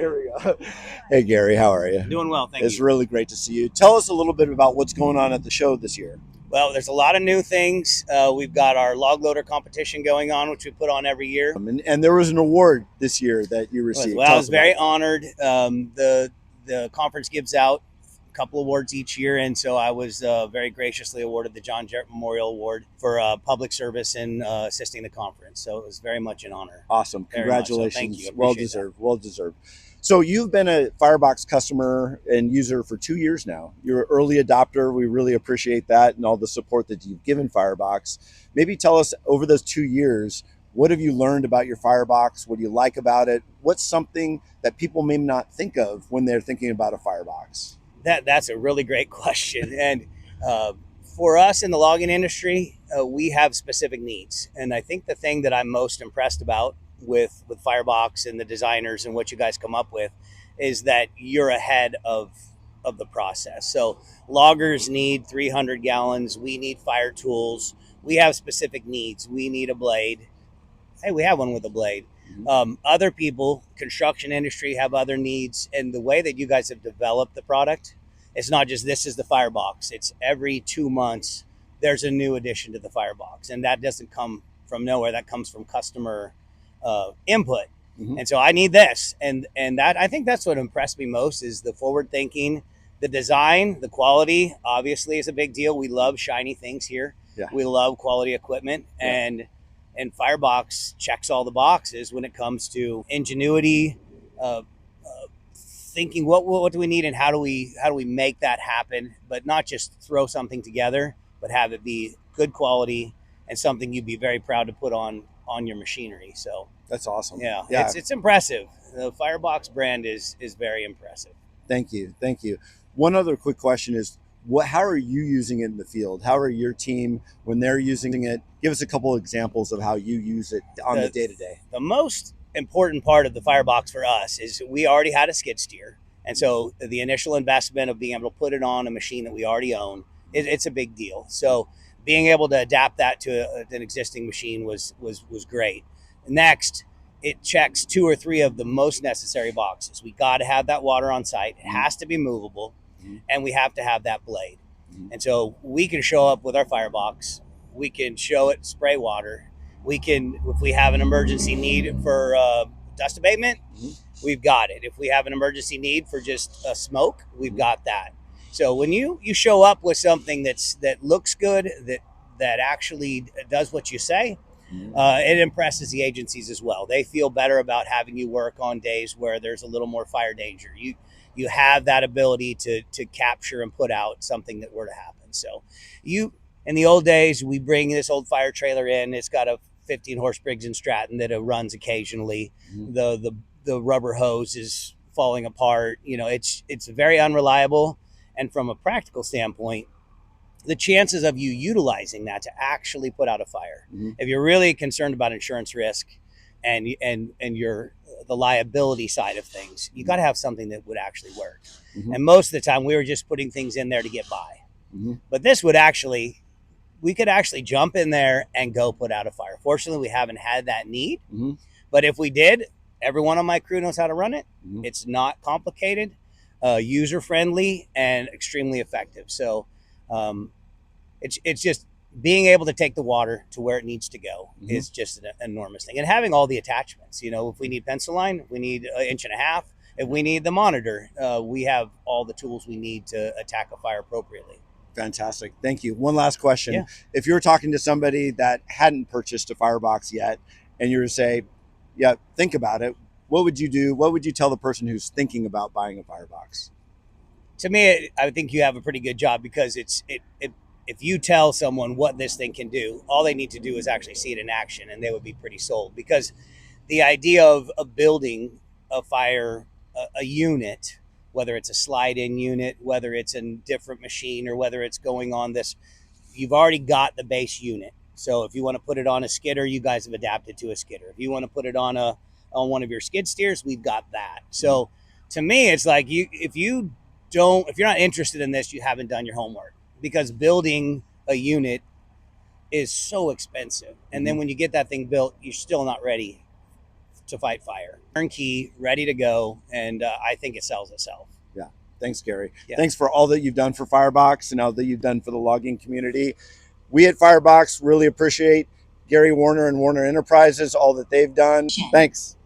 Here we go. Hey, Gary, how are you? Doing well, thank It's you. really great to see you. Tell us a little bit about what's going on at the show this year. Well, there's a lot of new things. We've got our log loader competition going on, which we put on every year. And there was an award this year that you received. Well, I Tell was us about very that. honored. The conference gives out a couple awards each year, and so I was very graciously awarded the John Jarrett Memorial Award for public service in assisting the conference. So it was very much an honor. Awesome. Very much so. Thank you. Congratulations. I Well appreciate that. deserved. Well deserved. So you've been a Firebox customer and user for 2 years now. You're an early adopter. We really appreciate that and all the support that you've given Firebox. Maybe tell us over those 2 years, what have you learned about your Firebox? What do you like about it? What's something that people may not think of when they're thinking about a Firebox? That's a really great question, and uh, for us in the logging industry, we have specific needs, and I think the thing that I'm most impressed about with Firebox and the designers and what you guys come up with is that you're ahead of the process. So loggers need 300 gallons. We need fire tools. We have specific needs. We need a blade. Hey, we have one with a blade. Mhm. Other people, construction industry, have other needs, and the way that you guys have developed the product, it's not just this is the firebox. It's every 2 months there's a new addition to the firebox, and that doesn't come from nowhere. That comes from customer input. Mhm. And so I need this, and that I think that's what impressed me most is the forward thinking, the design, the quality. Obviously, is a big deal. We love shiny things here. Yeah. We love quality equipment, Yeah. and Firebox checks all the boxes when it comes to ingenuity, thinking what do we need and how do we make that happen, but not just throw something together, but have it be good quality and something you'd be very proud to put on your machinery. So That's awesome. yeah, Yeah. it's impressive. The Firebox brand is very impressive. Thank you. Thank you. One other quick question is how are you using it in the field? How are your team when they're using it? Give us a couple examples of how you use it on the The day to day. the most important part of the Firebox for us is we already had a skid steer, and so the initial investment of being able to put it on a machine that we already own, it's a big deal. So being able to adapt that to an existing machine was great. Next, it checks two or three of the most necessary boxes. We got to have that water on site. It has to be movable, Mhm. and we have to have that blade. Mhm. And so we can show up with our Firebox. We can show it spray water. We can, if we have an emergency need for dust abatement, Mhm. we've got it. If we have an emergency need for just a smoke, we've Mhm. got that. So when you show up with something that looks good, that actually does what you say, Mhm. it impresses the agencies as well. They feel better about having you work on days where there's a little more fire danger. You have that ability to capture and put out something that were to happen. So you in the old days, we bring this old fire trailer in. It's got a 15 horse Briggs and Stratton that it runs occasionally. Mhm. The rubber hose is falling apart. It's very unreliable. And from a practical standpoint, the chances of you utilizing that to actually put out a fire, Mhm. if you're really concerned about insurance risk and your the liability side of things, you got to have something that would actually work. Mhm. And most of the time, we were just putting things in there to get by. Mhm. But this would actually, we could actually jump in there and go put out a fire. Fortunately, we haven't had that need. Mhm. But if we did, everyone on my crew knows how to run it. Mhm. It's not complicated, user friendly, and extremely effective. So um, it's just being able to take the water to where it needs to go Mhm. is just an enormous thing. And having all the attachments, if we need pencil line, we need an inch and a half. If we need the monitor, we have all the tools we need to attack a fire appropriately. Fantastic. Thank you. One last question. Yeah. If you were talking to somebody that hadn't purchased a Firebox yet and you were to say, yeah, think about it, what would you do? What would you tell the person who's thinking about buying a Firebox? To me, I think you have a pretty good job because if you tell someone what this thing can do, all they need to do is actually see it in action, and they would be pretty sold. Because the idea of building a fire a unit, whether it's a slide-in unit, whether it's a different machine, or whether it's going on this, you've already got the base unit. So if you want to put it on a skidder, you guys have adapted to a skidder. If you want to put it on one of your skid steers, we've got that. So to me, it's like if you're not interested in this, you haven't done your homework, because building a unit is so expensive. And then Mhm. when you get that thing built, you're still not ready to fight fire. Turnkey, ready to go, and I think it sells itself. Yeah. Thanks, Gary. Yeah. Thanks for all that you've done for Fyrebx and all that you've done for the logging community. We at Fyrebx really appreciate Gary Warner and Warner Enterprises, all that they've done. Thanks.